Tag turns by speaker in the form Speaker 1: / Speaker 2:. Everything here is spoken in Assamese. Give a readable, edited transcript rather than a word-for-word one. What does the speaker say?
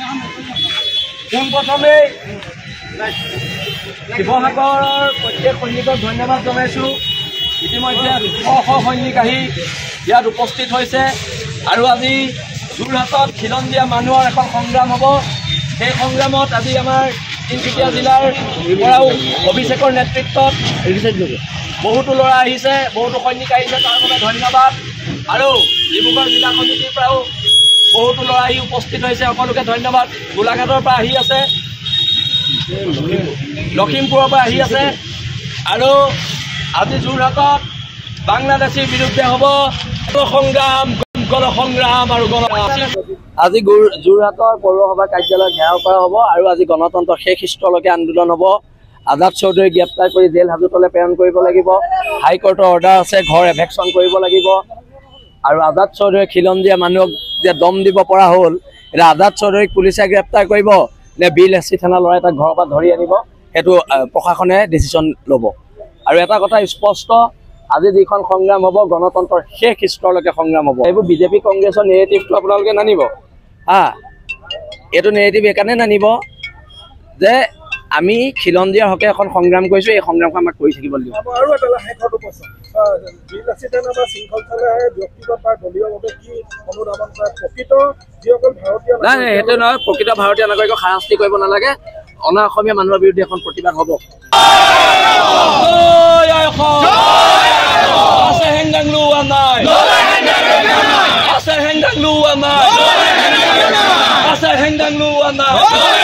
Speaker 1: পোনপ্ৰথমে শিৱসাগৰৰ প্ৰত্যেক সৈনিকক ধন্যবাদ জনাইছোঁ। ইতিমধ্যে শ সৈনিক আহি ইয়াত উপস্থিত হৈছে আৰু আজি যোৰহাটত খিলঞ্জীয়া মানুহৰ এখন সংগ্ৰাম হ'ব। সেই সংগ্ৰামত আজি আমাৰ তিনিচুকীয়া জিলাৰ পৰাও অভিষেকৰ নেতৃত্বত বহুতো ল'ৰা আহিছে, বহুতো সৈনিক আহিছে, তাৰ বাবে ধন্যবাদ। আৰু ডিব্ৰুগড় জিলা সমিতিৰ পৰাও বহুতো ল'ৰা আহি উপস্থিত হৈছে, সকলোকে ধন্যবাদ। গোলাঘাটৰ পৰা আহি আছে, লখিমপুৰৰ পৰা আহি আছে আৰু আজি যোৰহাটত বাংলাদেশীৰ বিৰুদ্ধে হ'ব সংগ্ৰাম, গণসংগ্ৰাম আৰু আজি যোৰহাটৰ পৌৰসভা কাৰ্যালয় ঘেৰাও কৰা হ'ব আৰু আজি গণতন্ত্ৰৰ শেষ স্তৰলৈকে আন্দোলন হ'ব। আজাদ চৌধুৰীক গ্ৰেপ্তাৰ কৰি জেল হাজতলৈ প্ৰেৰণ কৰিব লাগিব। হাইকোৰ্টৰ অৰ্ডাৰ আছে, ঘৰ এভেকশ্যন কৰিব লাগিব। আৰু আজাদ চৌধুৰীয়ে খিলঞ্জীয়া মানুহক যে দম দিব পৰা হ'ল, এতিয়া আজাদ চৌধুৰীক পুলিচে গ্ৰেপ্তাৰ কৰিব নে বিল এছ চি থানা ল'ৰাই তাক ঘৰৰ পৰা ধৰি আনিব, সেইটো প্ৰশাসনে ডিচিশ্যন ল'ব। আৰু এটা কথা স্পষ্ট, আজি যিখন সংগ্ৰাম হ'ব গণতন্ত্ৰৰ শেষ স্তৰলৈকে সংগ্ৰাম হ'ব। এইবোৰ বিজেপি কংগ্ৰেছৰ নেৰেটিভটো আপোনালোকে নানিব এইটো নেৰেটিভ এইকাৰণে নানিব যে আমি খিলঞ্জীয়াৰ হকে এখন সংগ্ৰাম কৰিছোঁ, এই সংগ্ৰামখন আমাক কৰি থাকিব লাগিব। নাই নাই, সেইটো নহয়। প্ৰকৃত ভাৰতীয় নাগৰিকক হাৰাশাস্তি কৰিব নালাগে। অনা অসমীয়া মানুহৰ বিৰুদ্ধে এখন প্ৰতিবাদ হ'ব। আছে হেংদাং লোৱা নাই।